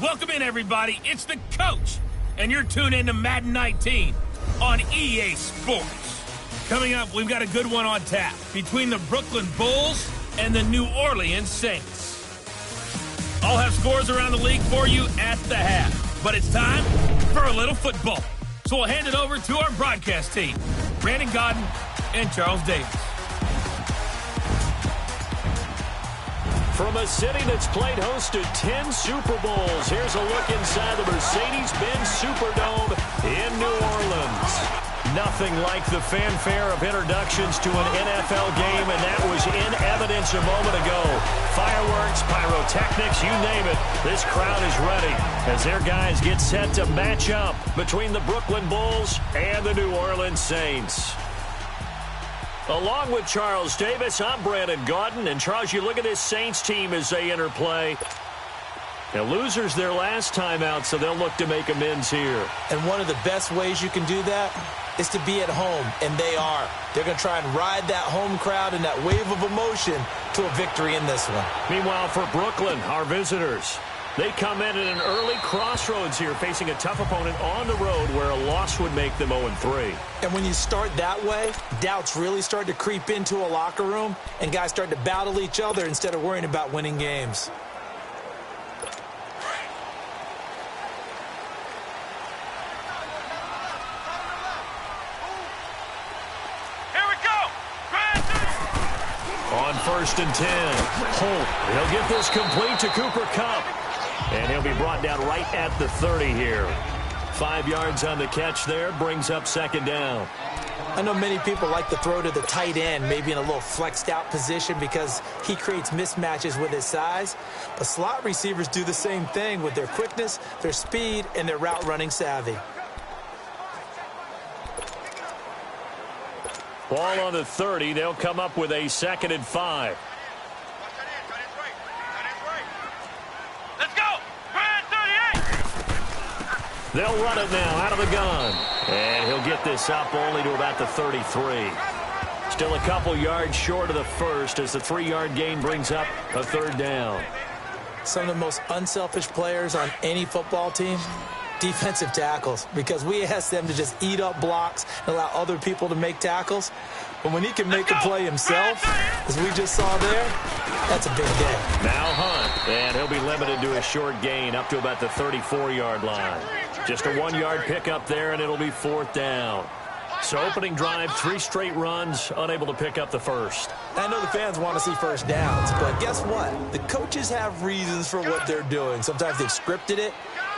Welcome in, everybody. It's the coach, and you're tuned in to Madden 19 on EA Sports. Coming up, we've got a good one on tap between the Brooklyn Bulls and the New Orleans Saints. I'll have scores around the league for you at the half, but it's time for a little football. So we'll hand it over to our broadcast team, Brandon Godden and Charles Davis. From a city that's played host to 10 Super Bowls, here's a look inside the Mercedes-Benz Superdome in New Orleans. Nothing like the fanfare of introductions to an NFL game, and that was in evidence a moment ago. Fireworks, pyrotechnics, you name it. This crowd is ready as their guys get set to match up between the Brooklyn Bulls and the New Orleans Saints. Along with Charles Davis, I'm Brandon Godden. And Charles, you look at this Saints team as they enter play. Now, losers their last time out, so they'll look to make amends here. And one of the best ways you can do that is to be at home, and they are. They're going to try and ride that home crowd and that wave of emotion to a victory in this one. Meanwhile, for Brooklyn, our visitors, they come in at an early crossroads here, facing a tough opponent on the road where a loss would make them 0-3. And when you start that way, doubts really start to creep into a locker room, and guys start to battle each other instead of worrying about winning games. On 1st and 10, Holt, he'll get this complete to Cooper Kupp. And he'll be brought down right at the 30 here. 5 yards on the catch there, brings up 2nd down. I know many people like to throw to the tight end, maybe in a little flexed out position because he creates mismatches with his size. But slot receivers do the same thing with their quickness, their speed, and their route running savvy. Ball on the 30. They'll come up with a 2nd and 5. Let's go! Brand 38! They'll run it now out of the gun. And he'll get this up only to about the 33. Still a couple yards short of the first as the 3-yard gain brings up a 3rd down. Some of the most unselfish players on any football team, defensive tackles, because we ask them to just eat up blocks and allow other people to make tackles. But when he can make a play himself, as we just saw there, that's a big day. Now Hunt, and he'll be limited to a short gain up to about the 34-yard line. Just a 1-yard pickup there, and it'll be 4th down. So opening drive, 3 straight runs, unable to pick up the first. I know the fans want to see first downs, but guess what? The coaches have reasons for what they're doing. Sometimes they've scripted it.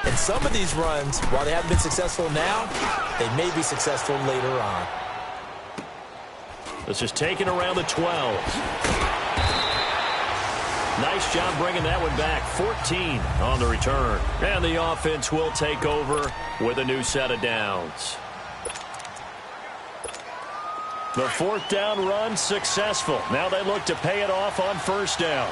And some of these runs, while they haven't been successful now, they may be successful later on. This is taken around the 12. Nice job bringing that one back. 14 on the return. And the offense will take over with a new set of downs. The 4th down run successful. Now they look to pay it off on 1st down.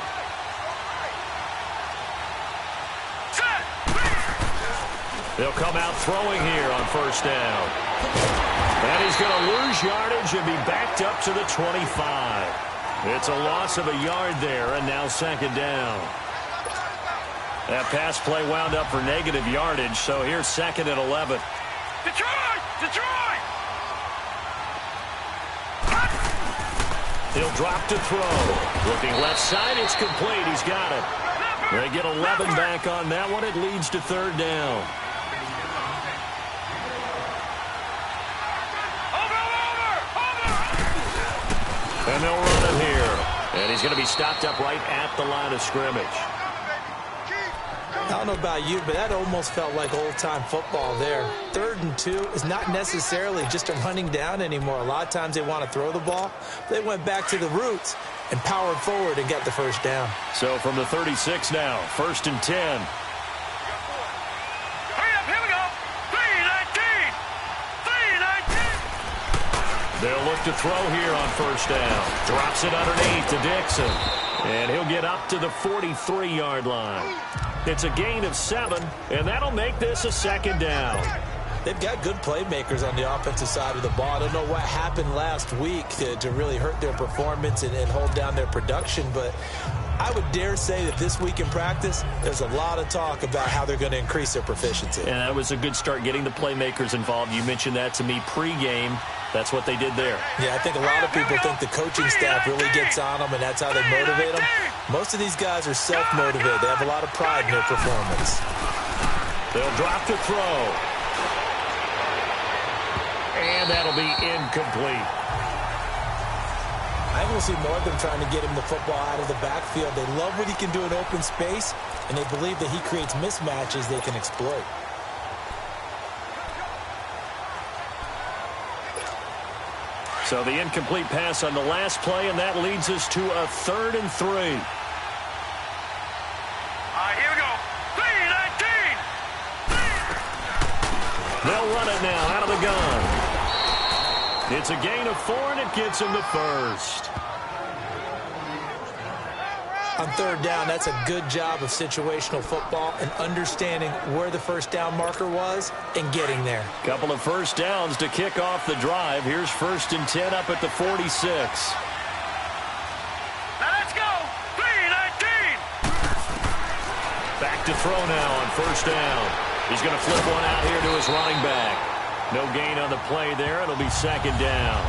They'll come out throwing here on 1st down. And he's going to lose yardage and be backed up to the 25. It's a loss of a yard there, and now 2nd down. That pass play wound up for negative yardage, so here's 2nd and 11. Detroit! Detroit! He'll drop to throw. Looking left side, it's complete. He's got it. They get 11 back on that one. It leads to 3rd down. And they'll run it here. And he's going to be stopped up right at the line of scrimmage. I don't know about you, but that almost felt like old-time football there. 3rd and 2 is not necessarily just a running down anymore. A lot of times they want to throw the ball. They went back to the roots and powered forward and got the 1st down. So from the 36 now, 1st and 10. They'll look to throw here on 1st down. Drops it underneath to Dixon. And he'll get up to the 43-yard line. It's a gain of 7, and that'll make this a 2nd down. They've got good playmakers on the offensive side of the ball. I don't know what happened last week to really hurt their performance and hold down their production, but I would dare say that this week in practice, there's a lot of talk about how they're going to increase their proficiency. And that was a good start getting the playmakers involved. You mentioned that to me pregame. That's what they did there. Yeah, I think a lot of people think the coaching staff really gets on them, and that's how they motivate them. Most of these guys are self-motivated. They have a lot of pride in their performance. They'll drop to throw. And that'll be incomplete. I think we'll see more of them trying to get him the football out of the backfield. They love what he can do in open space, and they believe that he creates mismatches they can exploit. So the incomplete pass on the last play, and that leads us to a 3rd and 3. All right, here we go. 3-19. They'll run it now out of the gun. It's a gain of 4, and it gets him the first. On 3rd down, that's a good job of situational football and understanding where the first down marker was and getting there. Couple of first downs to kick off the drive. Here's 1st and 10 up at the 46. Now let's go. 3-19. Back to throw now on 1st down. He's going to flip one out here to his running back. No gain on the play there. It'll be 2nd down.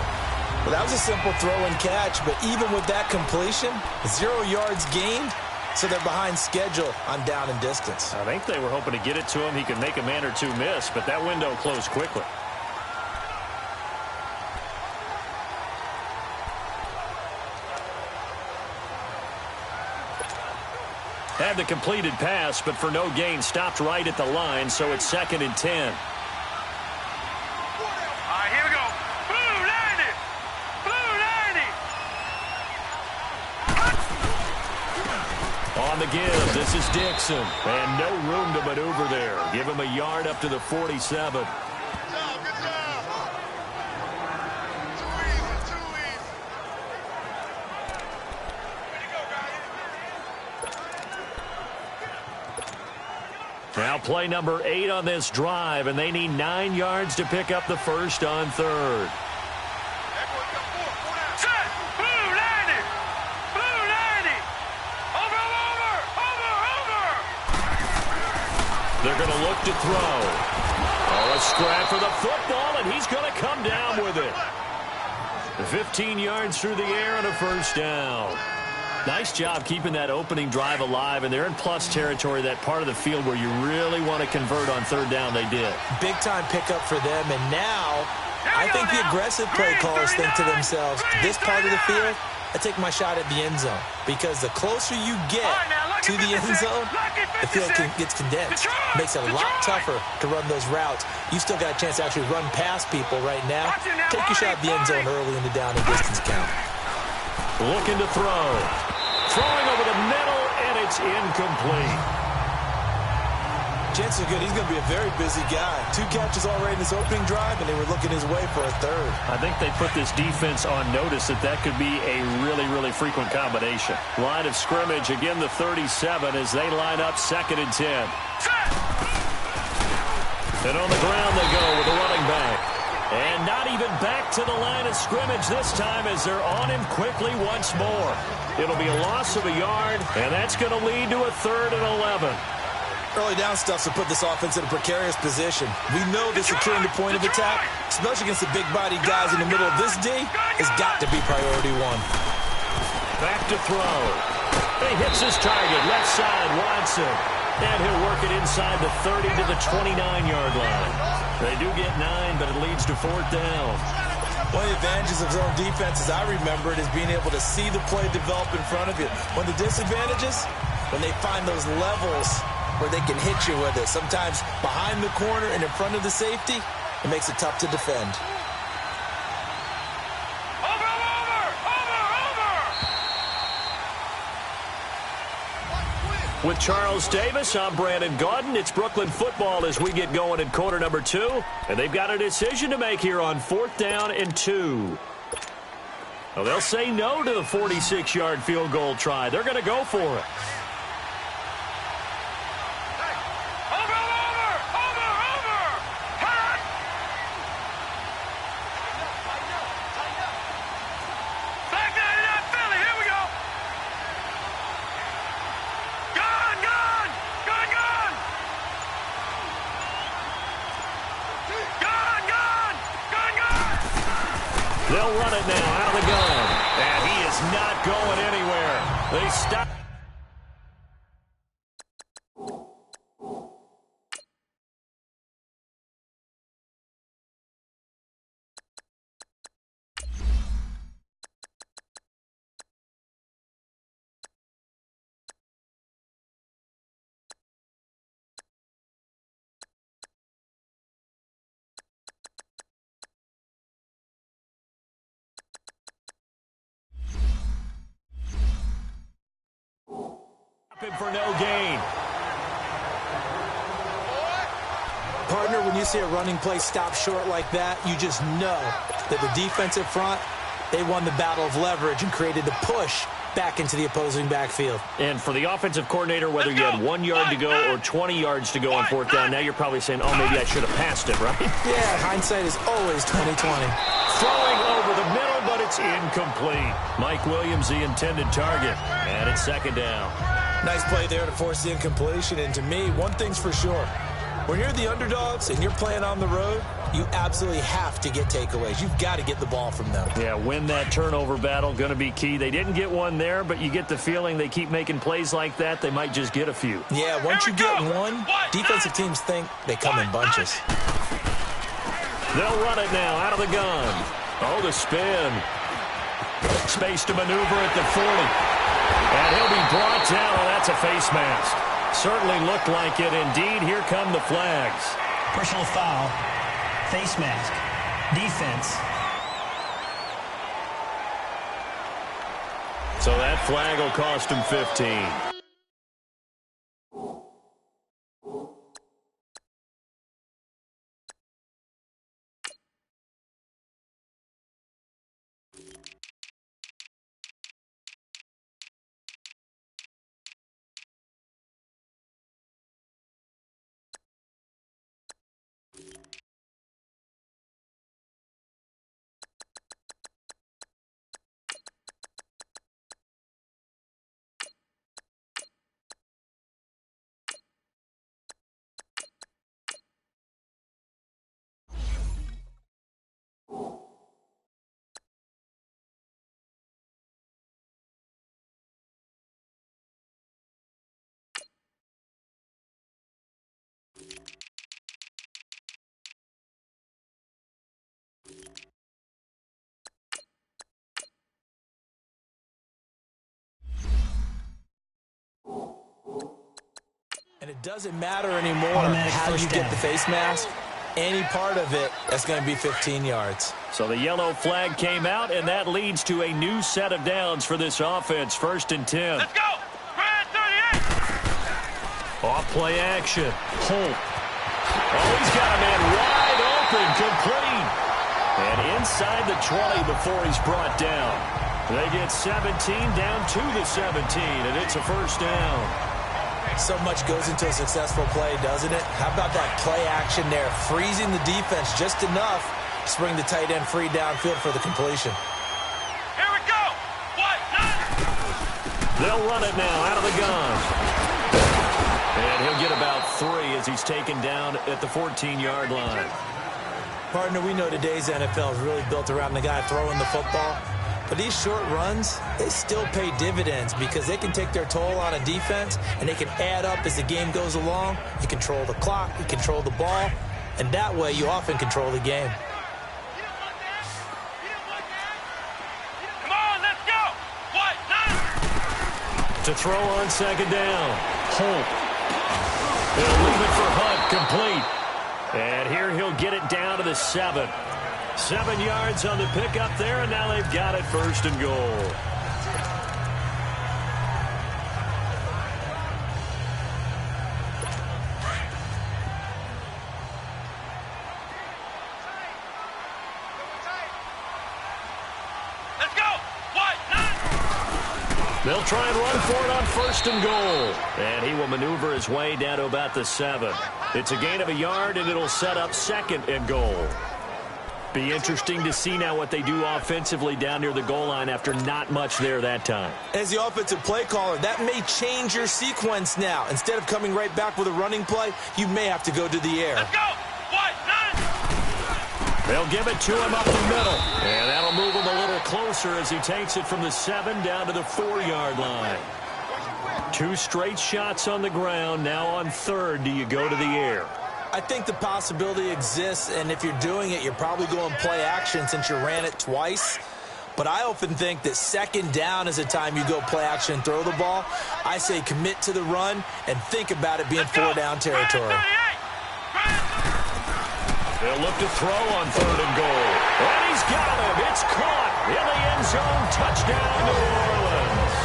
Well, that was a simple throw and catch, but even with that completion, 0 yards gained, so they're behind schedule on down and distance. I think they were hoping to get it to him. He could make a man or two miss, but that window closed quickly. Had the completed pass, but for no gain, stopped right at the line, so it's 2nd and 10. On the give, this is Dixon. And no room to maneuver there. Give him a yard up to the 47. Good job. Too easy. Way to go, guys. Now play number 8 on this drive, and they need 9 yards to pick up the first on 3rd. They're going to look to throw. Oh, a scrap for the football, and he's going to come down with it. 15 yards through the air on a first down. Nice job keeping that opening drive alive, and they're in plus territory, that part of the field where you really want to convert on 3rd down. They did. Big-time pickup for them, and now I think the aggressive play callers think to themselves, this part of the field, I take my shot at the end zone, because the closer you get to the end zone, the field gets condensed. Makes it a lot tougher to run those routes. You still got a chance to actually run past people right now. Take your shot at the end zone early in the down and distance count. Looking to throw. Throwing over the middle, and it's incomplete. Chances are good he's going to be a very busy guy. 2 catches already in this opening drive, and they were looking his way for a 3rd. I think they put this defense on notice that could be a really, really frequent combination. Line of scrimmage, again the 37 as they line up 2nd and 10. And on the ground they go with the running back. And not even back to the line of scrimmage this time as they're on him quickly once more. It'll be a loss of a yard, and that's going to lead to a 3rd and 11. Early down stuff to put this offense in a precarious position. We know that securing the point of attack, especially against the big-bodied guys in the middle of this D, has got to be priority 1. Back to throw. He hits his target, left side, Watson. And he'll work it inside the 30 to the 29-yard line. They do get 9, but it leads to 4th down. One of the advantages of zone defense, as I remember it, is being able to see the play develop in front of you. One of the disadvantages, when they find those levels where they can hit you with it. Sometimes behind the corner and in front of the safety, it makes it tough to defend. With Charles Davis, I'm Brandon Gaudin. It's Brooklyn football as we get going in quarter number 2. And they've got a decision to make here on 4th down and 2. Well, they'll say no to the 46-yard field goal try. They're going to go for it. going anywhere. They stop. For no gain. Partner, when you see a running play stop short like that, you just know that the defensive front, they won the battle of leverage and created the push back into the opposing backfield. And for the offensive coordinator, whether you had 1 yard to go or 20 yards to go on fourth down, now you're probably saying, oh, maybe I should have passed it, right? Yeah, hindsight is always 20/20. Throwing over the middle, but it's incomplete. Mike Williams, the intended target, and it's second down. Nice play there to force the incompletion, and to me, one thing's for sure. When you're the underdogs and you're playing on the road, you absolutely have to get takeaways. You've got to get the ball from them. Yeah, win that turnover battle, going to be key. They didn't get one there, but you get the feeling they keep making plays like that, they might just get a few. Yeah, once you get one, defensive teams think they come in bunches. They'll run it now out of the gun. Oh, the spin. Space to maneuver at the 40. And he'll be brought down. Oh, that's a face mask. Certainly looked like it. Indeed, here come the flags. Personal foul, face mask, defense. So that flag will cost him 15. And it doesn't matter anymore how you get the face mask. Any part of it, that's going to be 15 yards. So the yellow flag came out, and that leads to a new set of downs for this offense. 1st and 10. Let's go! Grand 38! Off play action. Holt. Oh, he's got a man wide open, complete. And inside the 20 before he's brought down. They get 17 down to the 17, and it's a first down. So much goes into a successful play, doesn't it? How about that play action there, freezing the defense just enough to bring the tight end free downfield for the completion. Here we go! What? They'll run it now out of the gun. And he'll get about 3 as he's taken down at the 14-yard line. Partner, we know today's NFL is really built around the guy throwing the football. But these short runs, they still pay dividends because they can take their toll on a defense and they can add up as the game goes along. You control the clock, you control the ball, and that way you often control the game. Come on, let's go! What? To throw on second down. Holt. They'll leave it for Hunt, complete. And here he'll get it down to the 7. 7 yards on the pickup there, and now they've got it 1st and goal. Let's go! What? They'll try and run for it on 1st and goal. And he will maneuver his way down to about the 7. It's a gain of a yard, and it'll set up 2nd and goal. Be interesting to see now what they do offensively down near the goal line after not much there that time. As the offensive play caller, that may change your sequence now. Instead of coming right back with a running play, you may have to go to the air. Let's go! What? They'll give it to him up the middle. And that'll move him a little closer as he takes it from the 7 down to the 4-yard line. 2 straight shots on the ground. Now on 3rd, do you go to the air? I think the possibility exists, and if you're doing it, you're probably going play action since you ran it twice. But I often think that 2nd down is a time you go play action and throw the ball. I say commit to the run and think about it being 4-down territory. They'll look to throw on 3rd and goal. And he's got him. It's caught in the end zone. Touchdown, New Orleans.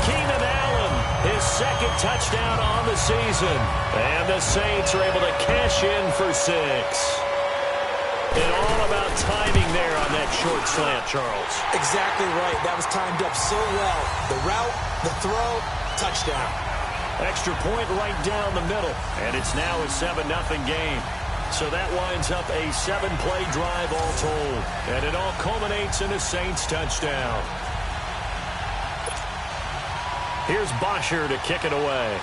Keenan Allen, his 2nd touchdown on the season. And the Saints are able to cash in for 6. And all about timing there on that short slant, Charles. Exactly right. That was timed up so well. The route, the throw, touchdown. Extra point right down the middle. And it's now a 7-0 game. So that winds up a 7-play drive all told. And it all culminates in a Saints touchdown. Here's Bosher to kick it away.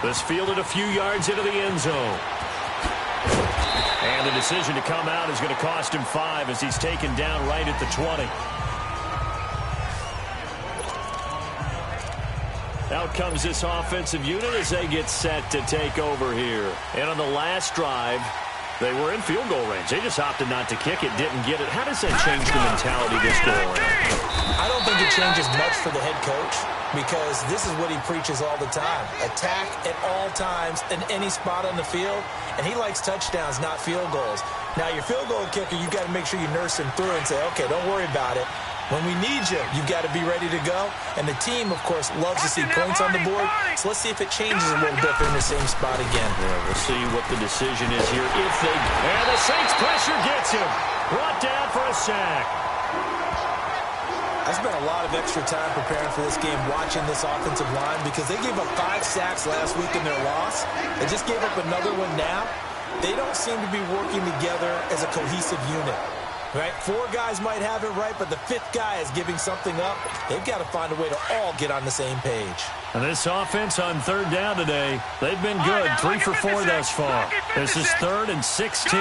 This fielded a few yards into the end zone. And the decision to come out is going to cost him 5 as he's taken down right at the 20. Out comes this offensive unit as they get set to take over here. And on the last drive, they were in field goal range. They just opted not to kick it, didn't get it. How does that change the mentality this go around? I don't think it changes much for the head coach because this is what he preaches all the time. Attack at all times in any spot on the field, and he likes touchdowns, not field goals. Now, your field goal kicker, you got to make sure you nurse him through and say, okay, don't worry about it. When we need you, you've got to be ready to go. And the team, of course, loves to see points on the board. So let's see if it changes a little bit. They're in the same spot again. Yeah, we'll see what the decision is here. And the Saints pressure gets him. Brought down for a sack. I spent a lot of extra time preparing for this game, watching this offensive line, because they gave up 5 sacks last week in their loss. They just gave up another one now. They don't seem to be working together as a cohesive unit. Right? 4 guys might have it right, but the 5th guy is giving something up. They've got to find a way to all get on the same page. And this offense on 3rd down today, they've been good. 3 for 4 thus far. This is 3rd and 16.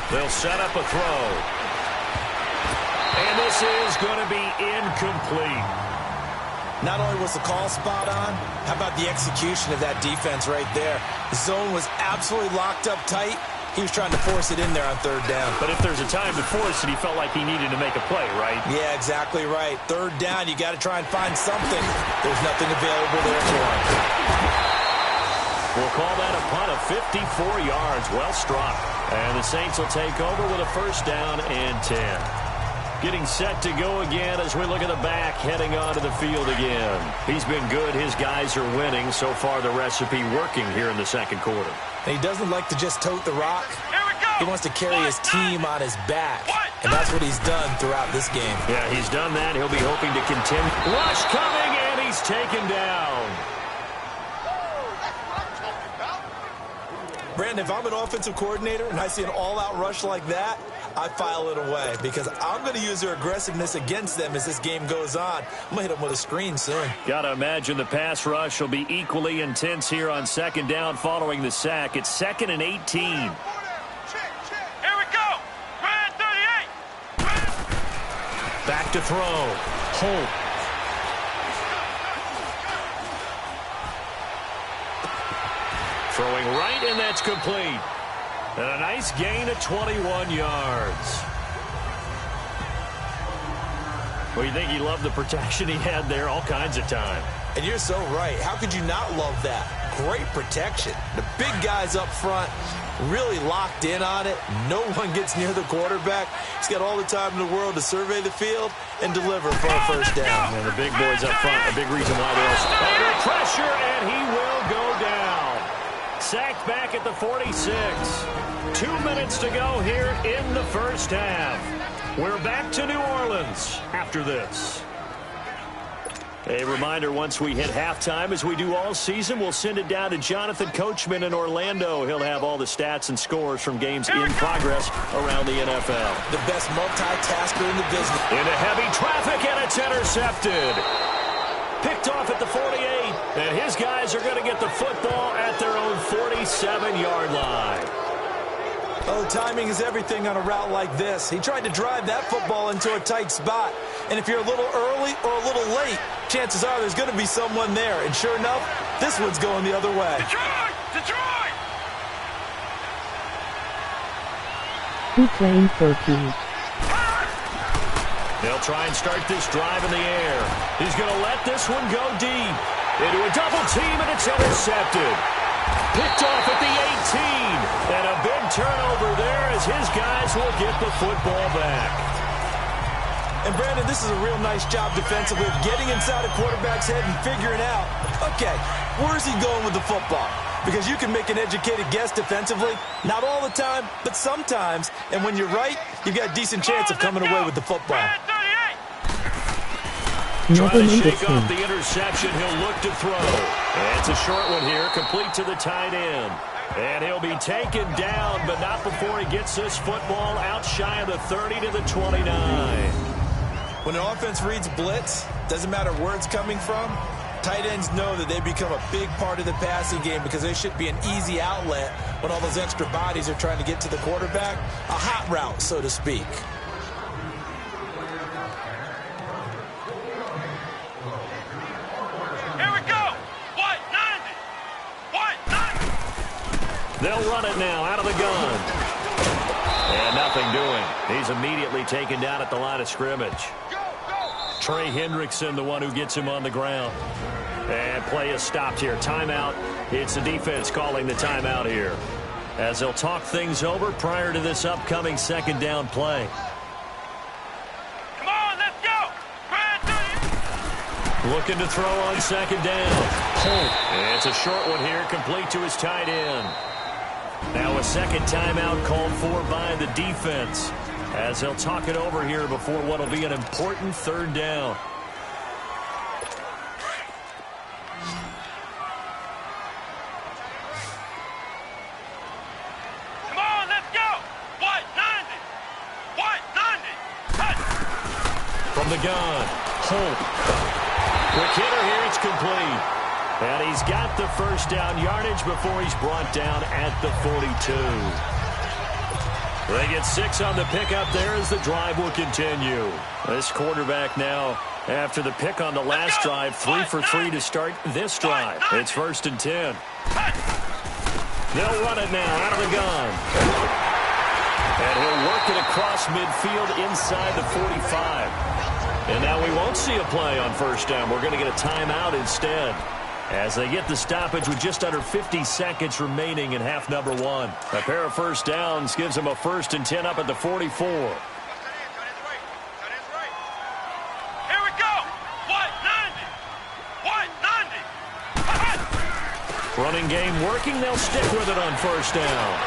They'll set up a throw. And this is going to be incomplete. Not only was the call spot on, how about the execution of that defense right there? The zone was absolutely locked up tight. He was trying to force it in there on 3rd down. But if there's a time to force it, he felt like he needed to make a play, right? Yeah, exactly right. 3rd down, you got to try and find something. There's nothing available there for him. We'll call that a punt of 54 yards. Well struck. And the Saints will take over with a 1st down and 10. Getting set to go again as we look at the back heading onto the field again. He's been good. His guys are winning. So far, the recipe working here in the 2nd quarter. And he doesn't like to just tote the rock. Here we go. He wants to carry his team on his back. And that's what he's done throughout this game. Yeah, he's done that. He'll be hoping to continue. Rush coming, and he's taken down. Brandon, if I'm an offensive coordinator and I see an all-out rush like that, I file it away because I'm going to use their aggressiveness against them as this game goes on. I'm going to hit them with a screen soon. Got to imagine the pass rush will be equally intense here on 2nd down following the sack. It's 2nd and 18. Here we go. Brand 38. Back to throw. Holt. Throwing right, and that's complete. And a nice gain of 21 yards. Well, you think he loved the protection he had there all kinds of time. And you're so right. How could you not love that? Great protection. The big guys up front really locked in on it. No one gets near the quarterback. He's got all the time in the world to survey the field and deliver for a 1st down. And the big boys up front, a big reason why they're under pressure, and he will go down. Sacked back at the 46. 2 minutes to go here in the 1st half. We're back to New Orleans after this. A reminder, once we hit halftime, as we do all season, we'll send it down to Jonathan Coachman in Orlando. He'll have all the stats and scores from games in progress around the NFL. The best multitasker in the business. Into heavy traffic, and it's intercepted. Picked off at the 48, and his guys are going to get the football at their own 47-yard line. Oh, timing is everything on a route like this. He tried to drive that football into a tight spot. And if you're a little early or a little late, chances are there's going to be someone there. And sure enough, this one's going the other way. Detroit! Detroit! Who playing for Pete? They'll try and start this drive in the air. He's going to let this one go deep. Into a double team, and it's intercepted. Picked off at the 18. And a big turnover there as his guys will get the football back. And, Brandon, this is a real nice job defensively of getting inside a quarterback's head and figuring out, okay, where's he going with the football? Because you can make an educated guess defensively. Not all the time, but sometimes. And when you're right, you've got a decent chance of coming away with the football. Trying to shake off the interception. He'll look to throw. And it's a short one here, complete to the tight end. And he'll be taken down, but not before he gets this football out shy of the 30 to the 29. When an offense reads blitz, doesn't matter where it's coming from, tight ends know that they become a big part of the passing game because they should be an easy outlet when all those extra bodies are trying to get to the quarterback. A hot route, so to speak. Here we go! White 90! White 90! They'll run it now out of the gun. And nothing doing. He's immediately taken down at the line of scrimmage. Trey Hendrickson, the one who gets him on the ground. And play is stopped here. Timeout. It's the defense calling the timeout here, as they'll talk things over prior to this upcoming second down play. Come on, let's go! Looking to throw on second down. And it's a short one here, complete to his tight end. Now a second timeout called for by the defense, as they'll talk it over here before what will be an important third down. Come on, let's go! White 90! White 90! Touch! From the gun, Holt. Quick hitter here, it's complete. And he's got the first down yardage before he's brought down at the 42. They get 6 on the pickup there as the drive will continue. This quarterback now, after the pick on the last drive, 3 for 3 to start this drive. It's 1st and 10. They'll run it now out of the gun. And he'll work it across midfield inside the 45. And now we won't see a play on first down. We're going to get a timeout instead, as they get the stoppage with just under 50 seconds remaining in half number 1. A pair of first downs gives them a 1st and 10 up at the 44. Here we go! White 90! White 90! Running game working. They'll stick with it on first down.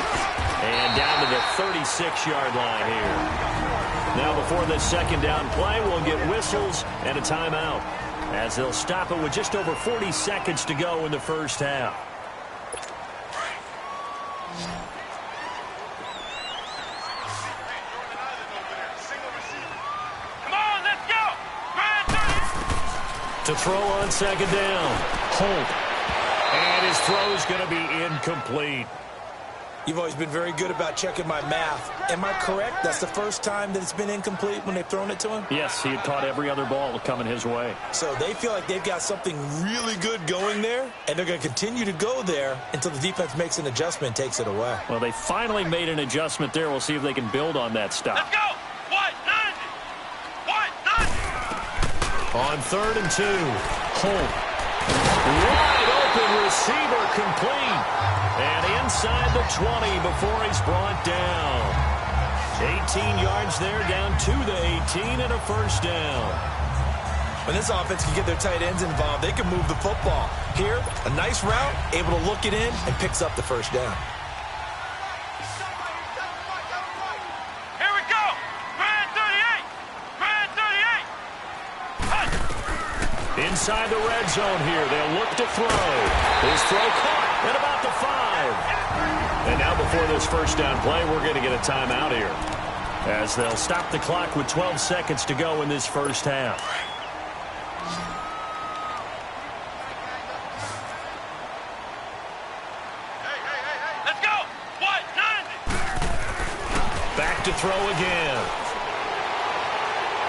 And down to the 36-yard line here. Now before this second down play, we'll get whistles and a timeout, as they'll stop it with just over 40 seconds to go in the first half. Come on, let's go! To throw on second down, Holt. And his throw's going to be incomplete. You've always been very good about checking my math. Am I correct? That's the first time that it's been incomplete when they've thrown it to him? Yes, he had caught every other ball coming his way. So they feel like they've got something really good going there, and they're going to continue to go there until the defense makes an adjustment and takes it away. Well, they finally made an adjustment there. We'll see if they can build on that stop. Let's go! White 90! White 90! On 3rd and 2, Holt. Wide open receiver, complete. And inside the 20 before he's brought down. 18 yards there, down to the 18 and a first down. When this offense can get their tight ends involved, they can move the football. Here, a nice route, able to look it in, and picks up the first down. Here we go! Grand 38! Grand 38! Inside the red zone here, they'll look to throw. His throw caught at about the 5. And now before this first down play, we're going to get a timeout here, as they'll stop the clock with 12 seconds to go in this first half. Let's go! White 90! throw again.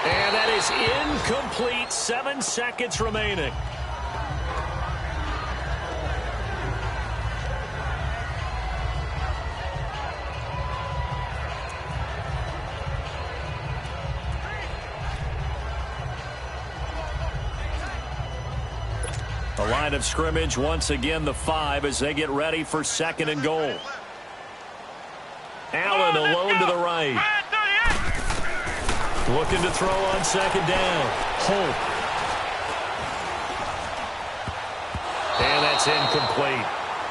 And that is incomplete. 7 seconds remaining. The line of scrimmage, once again, the 5 as they get ready for 2nd and goal. Allen alone to the right. Looking to throw on 2nd down. Holt. And that's incomplete.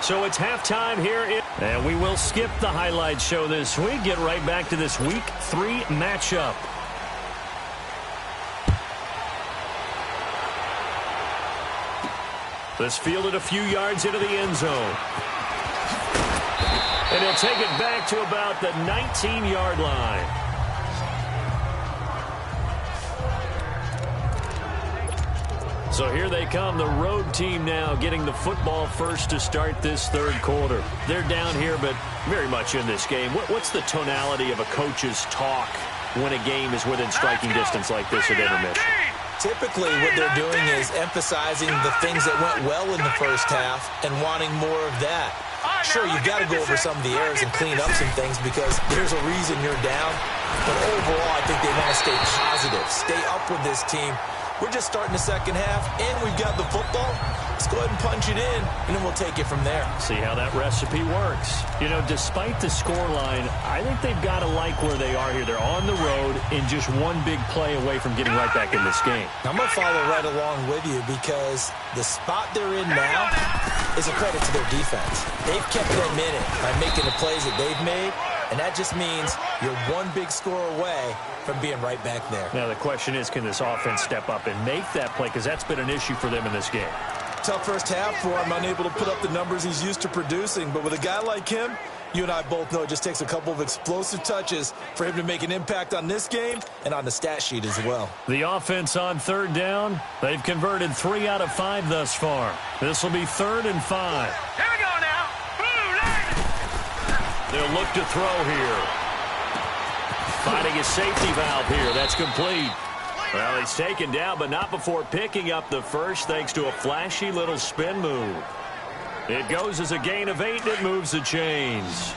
So it's halftime here. And we will skip the highlight show this week. Get right back to this Week 3 matchup. This fielded a few yards into the end zone. And he'll take it back to about the 19-yard line. So here they come, the road team now getting the football first to start this 3rd quarter. They're down here, but very much in this game. What's the tonality of a coach's talk when a game is within striking distance like this at intermission? Typically, what they're doing is emphasizing the things that went well in the first half and wanting more of that. Sure, you've got to go over some of the errors and clean up some things because there's a reason you're down. But overall, I think they want to stay positive, stay up with this team. We're just starting the 2nd half, and we've got the football. Let's go ahead and punch it in, and then we'll take it from there. See how that recipe works. You know, despite the scoreline, I think they've got to like where they are here. They're on the road and just one big play away from getting right back in this game. I'm going to follow right along with you because the spot they're in now is a credit to their defense. They've kept them in it by making the plays that they've made, and that just means you're one big score away from being right back there. Now the question is, can this offense step up and make that play? Because that's been an issue for them in this game. Tough first half for him, unable to put up the numbers he's used to producing. But with a guy like him, you and I both know it just takes a couple of explosive touches for him to make an impact on this game and on the stat sheet as well. The offense on 3rd down, they've converted 3 out of 5 thus far. This will be 3rd and 5. Here we go now. They'll look to throw here. Finding a safety valve here. That's complete. Well, he's taken down, but not before picking up the first thanks to a flashy little spin move. It goes as a gain of 8, and it moves the chains.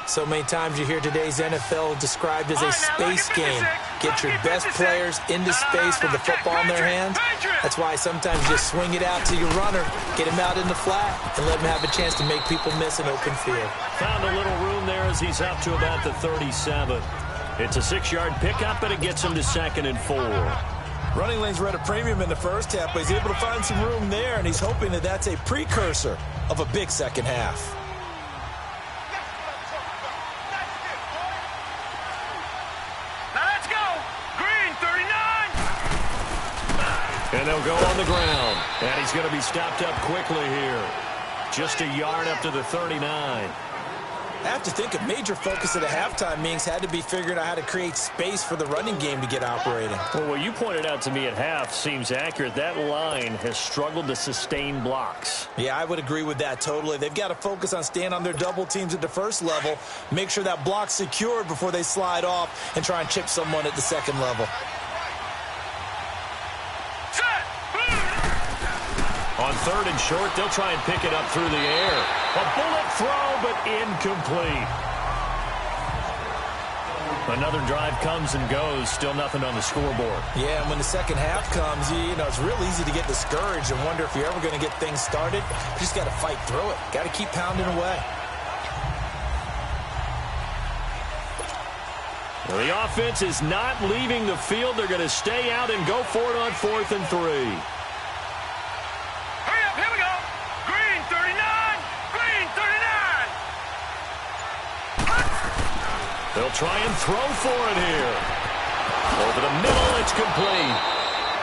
So many times you hear today's NFL described as a space game. Get your best players into space with the football in their hands. That's why sometimes you just swing it out to your runner, get him out in the flat, and let him have a chance to make people miss an open field. Found a little room there as he's up to about the 37. It's a 6-yard pickup, and it gets him to 2nd and 4. Running lanes were at a premium in the first half, but he's able to find some room there, and he's hoping that that's a precursor of a big 2nd half. Now let's go. Green, 39. And they'll go on the ground. And he's going to be stopped up quickly here. Just a yard up to the 39. I have to think a major focus at a halftime meetings had to be figuring out how to create space for the running game to get operating. Well, what you pointed out to me at half seems accurate. That line has struggled to sustain blocks. Yeah, I would agree with that totally. They've got to focus on staying on their double teams at the first level, make sure that block's secured before they slide off and try and chip someone at the 2nd level. On 3rd and short, they'll try and pick it up through the air. A bullet throw, but incomplete. Another drive comes and goes. Still nothing on the scoreboard. Yeah, and when the 2nd half comes, you know, it's real easy to get discouraged and wonder if you're ever going to get things started. You just got to fight through it. Got to keep pounding away. Well, the offense is not leaving the field. They're going to stay out and go for it on 4th and 3. Here we go. Green, 39. Green, 39. They'll try and throw for it here. Over the middle, it's complete.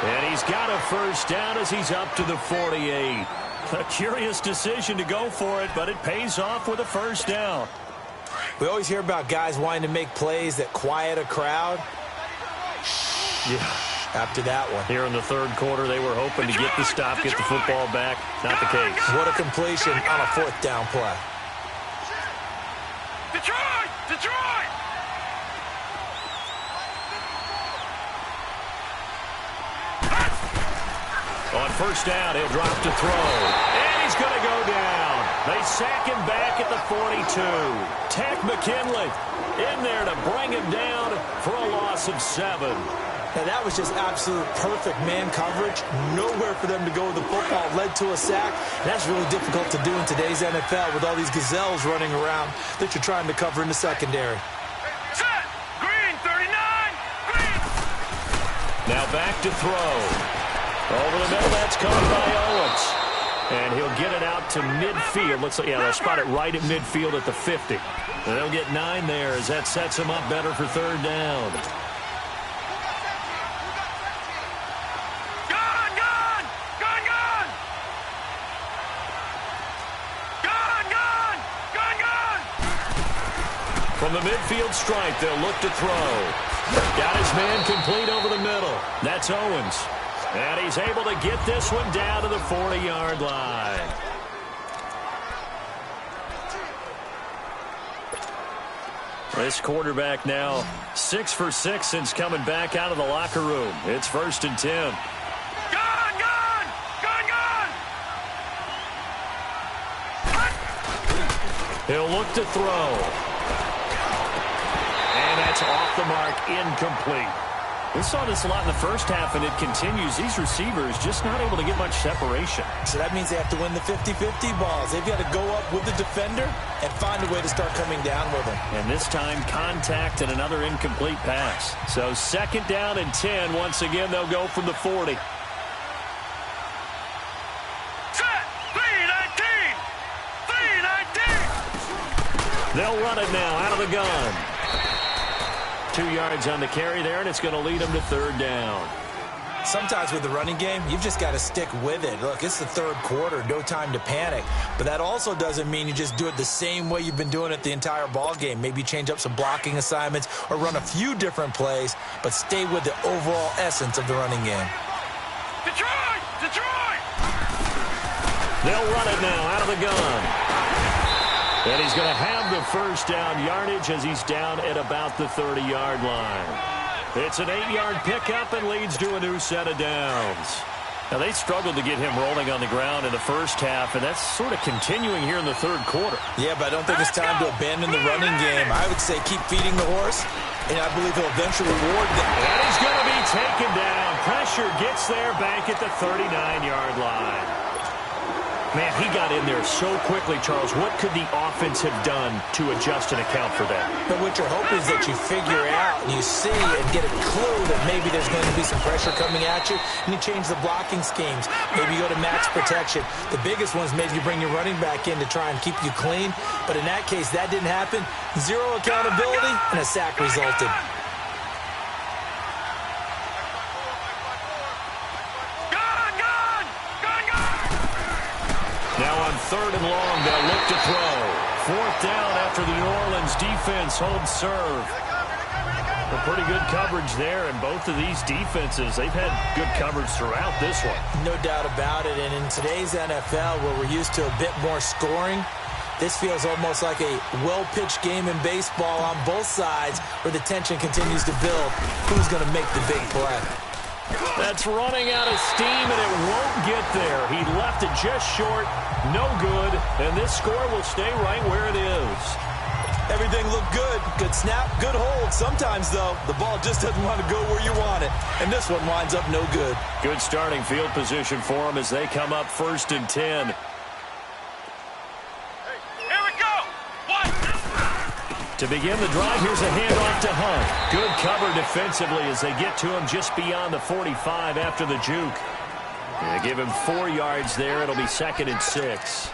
And he's got a first down as he's up to the 48. A curious decision to go for it, but it pays off with a first down. We always hear about guys wanting to make plays that quiet a crowd. Yeah. After that one. Here in the 3rd quarter, they were hoping to get the stop, get the football back. Not the case. What a completion on a 4th down play. Detroit! Detroit! On first down, he'll drop to throw. And he's going to go down. They sack him back at the 42. Tack McKinley in there to bring him down for a loss of 7. Now, that was just absolute perfect man coverage. Nowhere for them to go with the football. Led to a sack. And that's really difficult to do in today's NFL with all these gazelles running around that you're trying to cover in the secondary. Set. Green, 39. Green. Now back to throw. Over the middle, that's caught by Owens. And he'll get it out to midfield. Looks like, yeah, they'll spot it right at midfield at the 50. And they'll get 9 there as that sets them up better for third down. From the midfield stripe, they'll look to throw. Got his man complete over the middle. That's Owens. And he's able to get this one down to the 40-yard line. This quarterback now 6 for 6 since coming back out of the locker room. It's 1st and 10. Gun! He'll look to throw. And that's off the mark, incomplete. We saw this a lot in the first half, and it continues. These receivers just not able to get much separation. So that means they have to win the 50-50 balls. They've got to go up with the defender and find a way to start coming down with them. And this time, contact and another incomplete pass. So 2nd down and 10. Once again, they'll go from the 40. Set. 3-19. They'll run it now out of the gun. 2 yards on the carry there, and it's going to lead them to third down. Sometimes with the running game, you've just got to stick with it. Look, it's the third quarter, no time to panic. But that also doesn't mean you just do it the same way you've been doing it the entire ball game. Maybe change up some blocking assignments or run a few different plays, but stay with the overall essence of the running game. Detroit! They'll run it now out of the gun. And he's going to have the first down yardage as he's down at about the 30-yard line. It's an 8-yard pickup and leads to a new set of downs. Now, they struggled to get him rolling on the ground in the first half, and that's sort of continuing here in the third quarter. Yeah, but I don't think it's time to abandon the running game. I would say keep feeding the horse, and I believe he'll eventually reward them. And he's going to be taken down. Pressure gets there back at the 39-yard line. Man, he got in there so quickly, Charles. What could the offense have done to adjust and account for that? But what you're hoping is that you figure out and you see and get a clue that maybe there's going to be some pressure coming at you, and you change the blocking schemes. Maybe you go to max protection. The biggest one is maybe you bring your running back in to try and keep you clean. But in that case, that didn't happen. 0 accountability, and a sack resulted. Now on 3rd and long, they'll look to throw. 4th down after the New Orleans defense holds serve. A pretty good coverage there, and both of these defenses, they've had good coverage throughout this one. No doubt about it, and in today's NFL, where we're used to a bit more scoring, this feels almost like a well-pitched game in baseball on both sides where the tension continues to build. Who's going to make the big play? That's running out of steam, and it won't get there. He left it just short, no good, and this score will stay right where it is. Everything looked good. Good snap, good hold. Sometimes, though, the ball just doesn't want to go where you want it, and this one winds up no good. Good starting field position for them as they come up 1st and 10. To begin the drive, here's a handoff to Hunt. Good cover defensively as they get to him just beyond the 45 after the juke. They give him 4 yards there. It'll be 2nd and 6.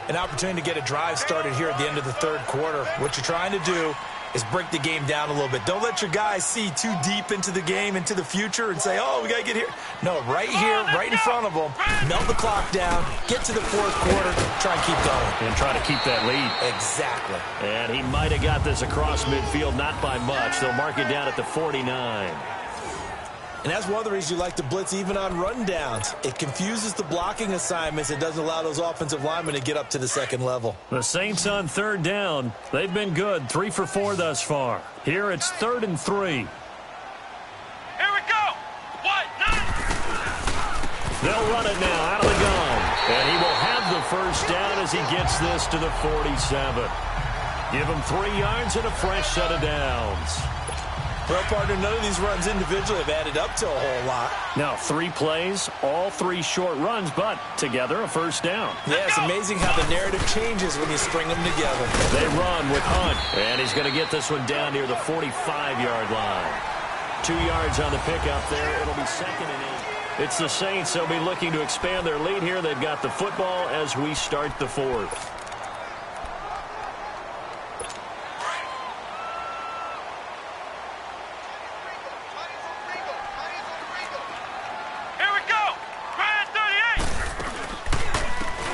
An opportunity to get a drive started here at the end of the third quarter. What you're trying to do is break the game down a little bit. Don't let your guys see too deep into the game, into the future, and say, oh, we got to get here. No, right here, right in front of them, melt the clock down, get to the fourth quarter, try and keep going. And try to keep that lead. Exactly. And he might have got this across midfield, not by much. They'll mark it down at the 49. And that's one of the reasons you like to blitz even on rundowns. It confuses the blocking assignments. It doesn't allow those offensive linemen to get up to the second level. The Saints on 3rd down. They've been good, 3 for 4 thus far. Here it's 3rd and 3. Here we go. 1, 9. They'll run it now out of the gun. And he will have the first down as he gets this to the 47. Give him 3 yards and a fresh set of downs. Well, partner, none of these runs individually have added up to a whole lot. Now, 3 plays, all 3 short runs, but together a first down. Yeah, it's amazing how the narrative changes when you string them together. They run with Hunt, and he's going to get this one down near the 45-yard line. 2 yards on the pickup there. It'll be 2nd and 8. It's the Saints. They'll be looking to expand their lead here. They've got the football as we start the 4th.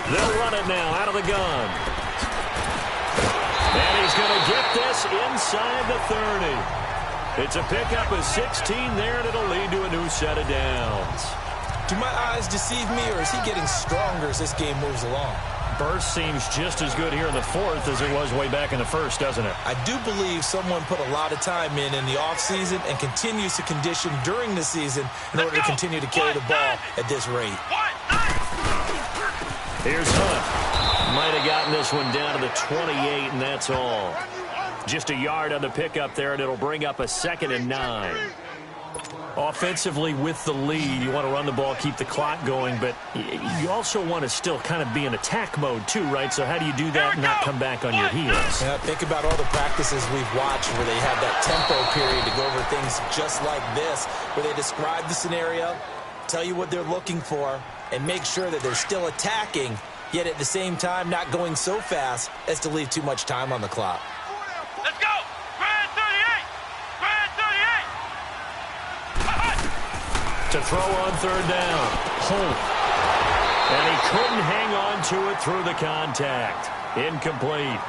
They'll run it now out of the gun. And he's going to get this inside the 30. It's a pickup of 16 there, and it'll lead to a new set of downs. Do my eyes deceive me, or is he getting stronger as this game moves along? Burst seems just as good here in the 4th as it was way back in the 1st, doesn't it? I do believe someone put a lot of time in the offseason and continues to condition during the season in order to continue to carry the ball at this rate. Here's Hunt. Might have gotten this one down to the 28, and that's all. Just a yard on the pickup there, and it'll bring up a 2nd and 9. Offensively, with the lead, you want to run the ball, keep the clock going, but you also want to still kind of be in attack mode too, right? So how do you do that and not come back on your heels? Yeah, think about all the practices we've watched where they have that tempo period to go over things just like this, where they describe the scenario, tell you what they're looking for, and make sure that they're still attacking, yet at the same time not going so fast as to leave too much time on the clock. Let's go! Grand 38! Grand 38! To throw on 3rd down. Holt. And he couldn't hang on to it through the contact. Incomplete.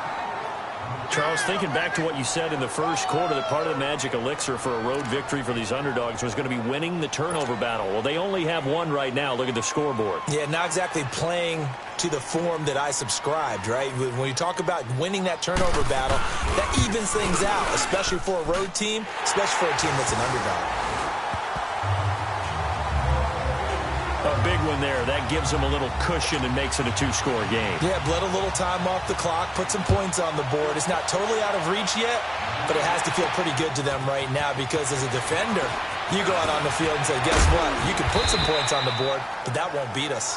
Charles, thinking back to what you said in the 1st quarter, that part of the magic elixir for a road victory for these underdogs was going to be winning the turnover battle. Well, they only have one right now. Look at the scoreboard. Yeah, not exactly playing to the form that I subscribed, right? When you talk about winning that turnover battle, that evens things out, especially for a road team, especially for a team that's an underdog. A big one there. That gives them a little cushion and makes it a 2-score game. Yeah, let a little time off the clock, put some points on the board. It's not totally out of reach yet, but it has to feel pretty good to them right now because as a defender, you go out on the field and say, guess what? You can put some points on the board, but that won't beat us.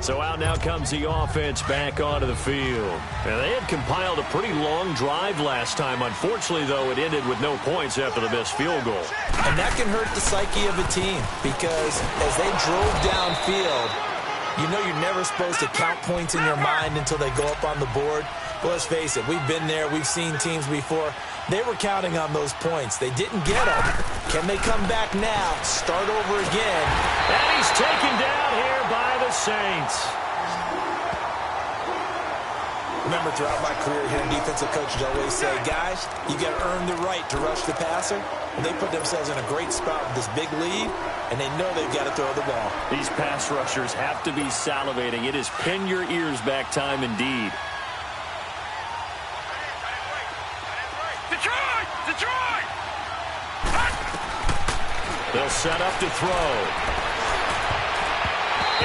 So out now comes the offense back onto the field. And they had compiled a pretty long drive last time. Unfortunately, though, it ended with no points after the missed field goal. And that can hurt the psyche of a team because as they drove downfield, you know you're never supposed to count points in your mind until they go up on the board. But let's face it, we've been there. We've seen teams before. They were counting on those points. They didn't get them. Can they come back now, start over again? And he's taken down here by the Saints. Remember, throughout my career, hearing defensive coaches always say, guys, you got to earn the right to rush the passer. And they put themselves in a great spot with this big lead, and they know they've got to throw the ball. These pass rushers have to be salivating. It is pin your ears back time indeed. Detroit! Detroit! They'll set up to throw.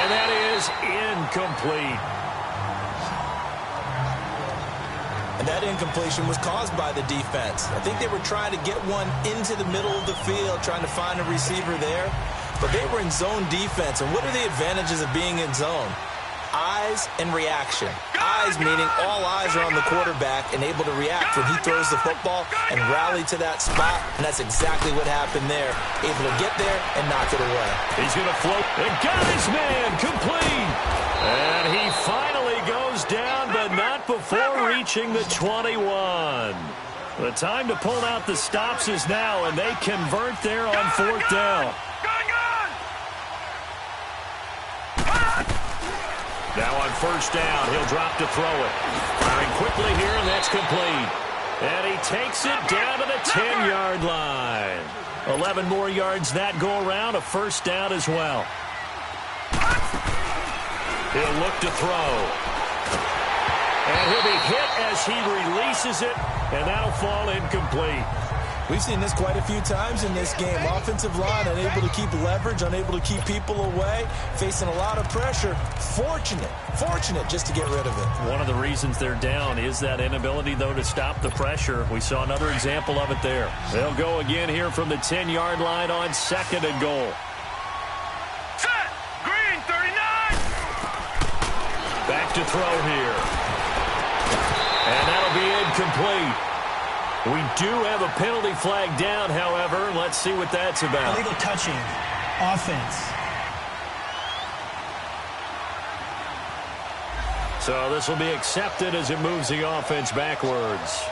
And that is incomplete. And that incompletion was caused by the defense. I think they were trying to get one into the middle of the field, trying to find a receiver there. But they were in zone defense. And what are the advantages of being in zone? Eyes and reaction. Eyes meaning all eyes are on the quarterback and able to react when he throws the football and rally to that spot. And that's exactly what happened there. Able to get there and knock it away. He's going to float. And got his man complete. And he finally goes down, but not before reaching the 21. The time to pull out the stops is now, and they convert there on 4th down. Now on 1st down, he'll drop to throw it. Firing quickly here, and that's complete. And he takes it down to the 10-yard line. 11 more yards that go around, a 1st down as well. He'll look to throw. And he'll be hit as he releases it, and that'll fall incomplete. We've seen this quite a few times in this game. Offensive line unable to keep leverage, unable to keep people away, facing a lot of pressure. Fortunate just to get rid of it. One of the reasons they're down is that inability, though, to stop the pressure. We saw another example of it there. They'll go again here from the 10-yard line on 2nd and goal. Set. Green 39. Back to throw here. And that'll be incomplete. We do have a penalty flag down, however. Let's see what that's about. Illegal touching. Offense. So this will be accepted as it moves the offense backwards.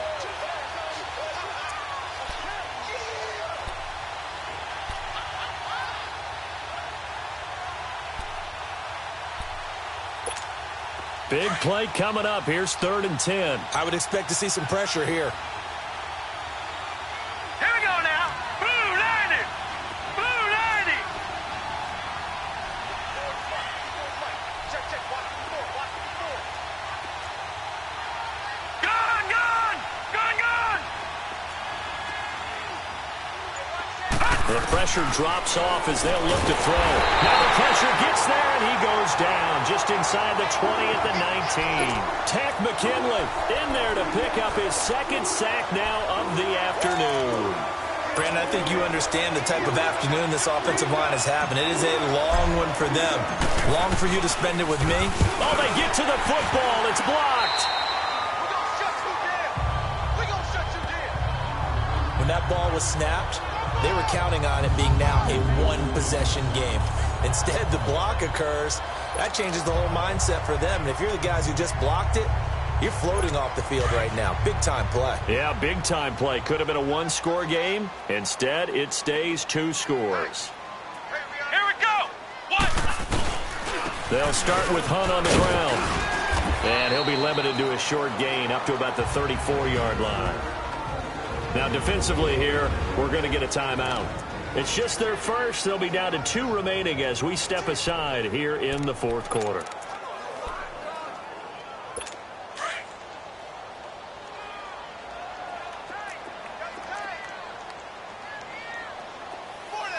Big play coming up. Here's 3rd and 10. I would expect to see some pressure here. Here we go now. Blue 90. Blue 90. Gun. The pressure drops off as they'll look to throw. Now the pressure gets there, and he goes down just inside the 20 at the 19. Tack McKinley in there to pick up his 2nd sack now of the afternoon. Brandon, I think you understand the type of afternoon this offensive line is having. It is a long one for them. Long for you to spend it with me. Oh, they get to the football. It's blocked. When that ball was snapped, they were counting on it being now a one-possession game. Instead, the block occurs. That changes the whole mindset for them. And if you're the guys who just blocked it, you're floating off the field right now. Big-time play. Yeah, big-time play. Could have been a one-score game. Instead, it stays 2 scores. Here we go. What? They'll start with Hunt on the ground. And he'll be limited to a short gain up to about the 34-yard line. Now, defensively here, we're going to get a timeout. It's just their first. They'll be down to 2 remaining as we step aside here in the 4th quarter.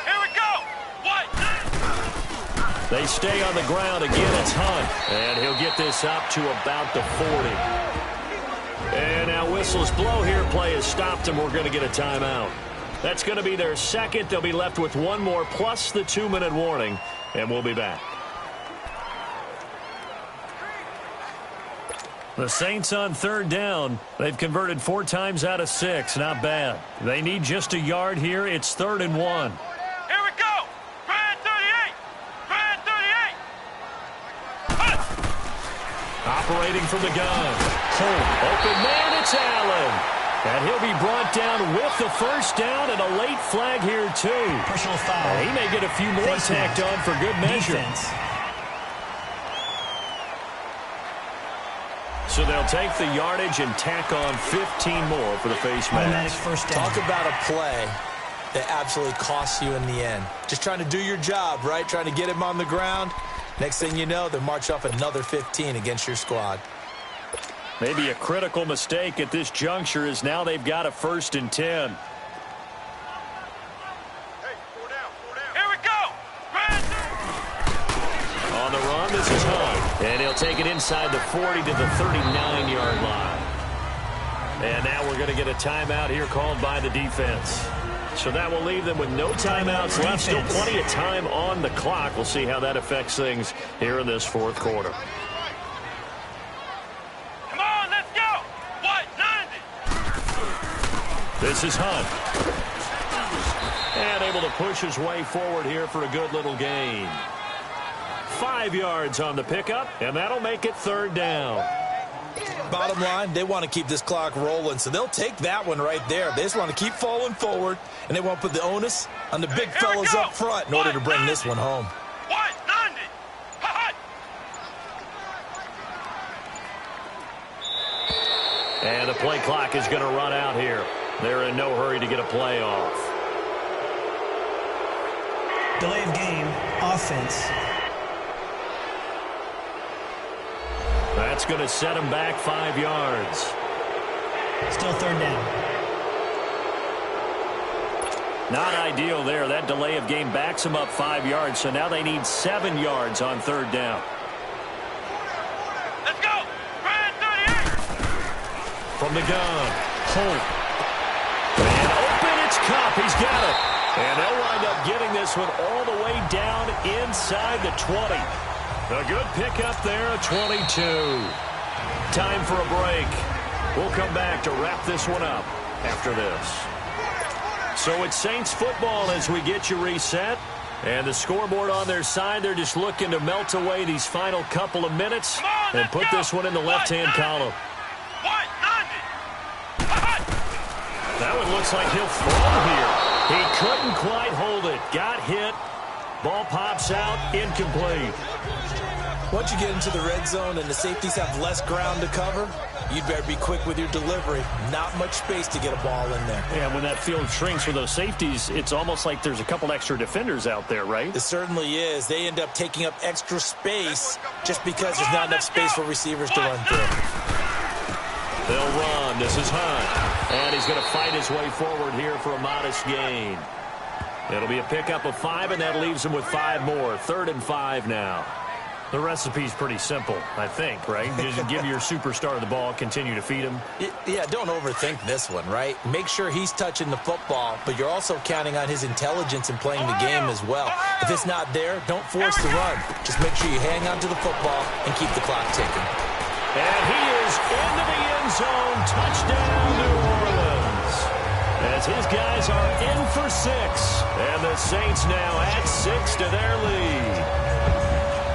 Here we go. What? They stay on the ground. Again, it's Hunt. And he'll get this up to about the 40. And now whistles blow here. Play is stopped, and we're going to get a timeout. That's going to be their 2nd. They'll be left with 1 more plus the 2-minute warning, and we'll be back. The Saints on 3rd down. They've converted 4 times out of 6. Not bad. They need just a yard here. It's 3rd and 1. Here we go. Brand 38. Brand 38. Operating from the gun. Open man, it's Allen. And he'll be brought down with the 1st down and a late flag here, too. Personal foul. He may get a few more tacked on for good measure. Defense. So they'll take the yardage and tack on 15 more for the face Automatic mask. 1st down. Talk about a play that absolutely costs you in the end. Just trying to do your job, right? Trying to get him on the ground. Next thing you know, they march off another 15 against your squad. Maybe a critical mistake at this juncture is now they've got a 1st and 10. Here we go. Brand. On the run, this is Hunt. And he'll take it inside the 40 to the 39-yard line. And now we're going to get a timeout here called by the defense. So that will leave them with no timeouts left. Still plenty of time on the clock. We'll see how that affects things here in this 4th quarter. Come on, let's go. What? 90. This is Hunt. And able to push his way forward here for a good little gain. 5 yards on the pickup, and that'll make it 3rd down. Bottom line, they want to keep this clock rolling, so they'll take that one right there. They just want to keep falling forward, and they want to put the onus on the big fellas up front in order to bring this one home. What? 90. Hot. And the play clock is going to run out here. They're in no hurry to get a play off. Delay of game. Offense. That's going to set him back 5 yards. Still 3rd down. Not ideal there. That delay of game backs them up 5 yards, so now they need 7 yards on third down. Let's go. Brand 38. From the gun, Holt. And open, it's Cup. He's got it. And they'll wind up getting this one all the way down inside the 20. A good pickup there, a 22. Time for a break. We'll come back to wrap this one up after this. So it's Saints football as we get you reset. And the scoreboard on their side, they're just looking to melt away these final couple of minutes and put this one in the left-hand column. That one looks like he'll fall here. He couldn't quite hold it. Got hit. Ball pops out, incomplete. Once you get into the red zone and the safeties have less ground to cover, you'd better be quick with your delivery. Not much space to get a ball in there. Yeah, when that field shrinks for those safeties, it's almost like there's a couple extra defenders out there, right? It certainly is. They end up taking up extra space just because there's not enough space for receivers to run through. They'll run. This is Hunt. And he's going to fight his way forward here for a modest gain. It'll be a pickup of 5, and that leaves him with 5 more. 3rd and 5 now. The recipe's pretty simple, I think, right? Just give your superstar the ball, continue to feed him. Yeah, don't overthink this one, right? Make sure he's touching the football, but you're also counting on his intelligence in playing the game as well. If it's not there, don't force the run. Just make sure you hang on to the football and keep the clock ticking. And he is into the end zone. Touchdown, New Orleans. As his guys are in for 6. And the Saints now add 6 to their lead.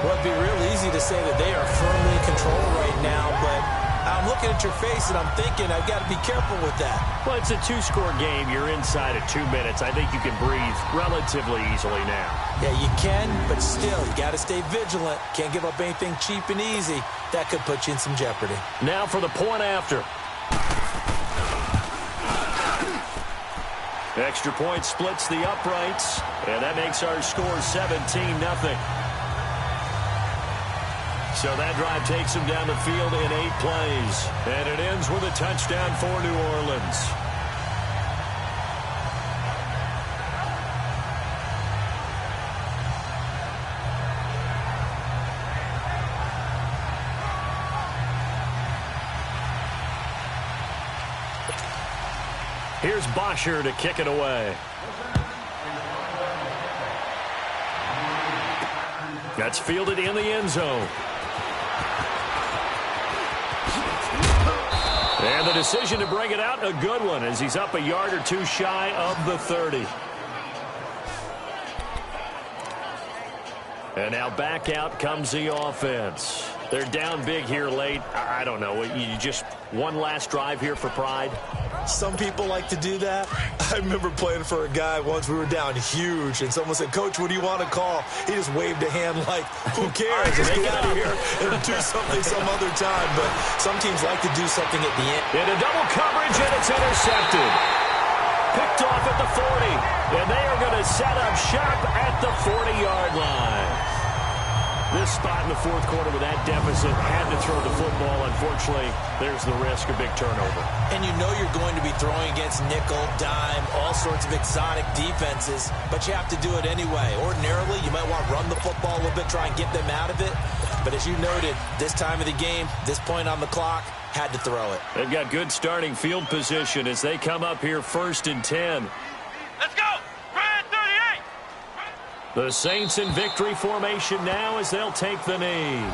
Well, it'd be real easy to say that they are firmly in control right now, but I'm looking at your face and I'm thinking I've got to be careful with that. Well, it's a 2-score game. You're inside of 2 minutes. I think you can breathe relatively easily now. Yeah, you can, but still, you got to stay vigilant. Can't give up anything cheap and easy. That could put you in some jeopardy. Now for the point after. Extra point splits the uprights, and that makes our score 17-0. So that drive takes him down the field in 8 plays. And it ends with a touchdown for New Orleans. Here's Bosher to kick it away. That's fielded in the end zone. And the decision to bring it out, a good one, as he's up a yard or 2 shy of the 30. And now back out comes the offense. They're down big here late. I don't know. You just one last drive here for pride? Some people like to do that. I remember playing for a guy once. We were down huge, and someone said, "Coach, what do you want to call?" He just waved a hand like, who cares? Just get out of here and do something some other time. But some teams like to do something at the end. Into double coverage, and it's intercepted. Picked off at the 40, and they are going to set up shop at the 40-yard line. This spot in the 4th quarter with that deficit, had to throw the football. Unfortunately, there's the risk of big turnover. And you know you're going to be throwing against nickel, dime, all sorts of exotic defenses, but you have to do it anyway. Ordinarily, you might want to run the football a little bit, try and get them out of it. But as you noted, this time of the game, this point on the clock, had to throw it. They've got good starting field position as they come up here 1st and 10. Let's go. Brand 38. The Saints in victory formation now as they'll take the knee.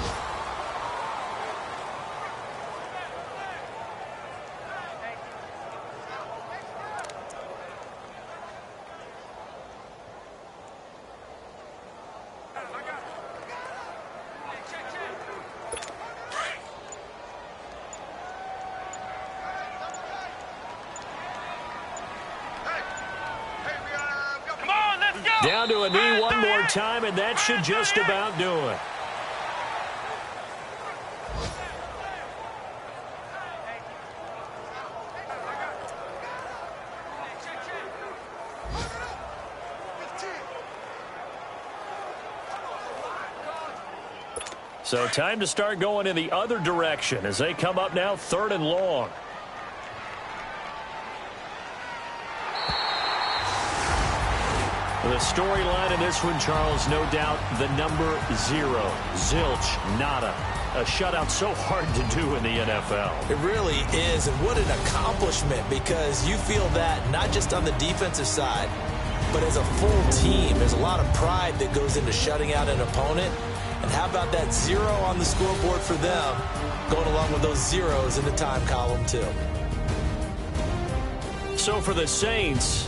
Down to a knee one more time, and that should just about do it. So time to start going in the other direction as they come up now 3rd and long. The storyline in this one, Charles, no doubt the number 0. Zilch, nada. A shutout so hard to do in the NFL. It really is, and what an accomplishment, because you feel that not just on the defensive side, but as a full team. There's a lot of pride that goes into shutting out an opponent. And how about that 0 on the scoreboard for them, going along with those zeros in the time column, too. So for the Saints,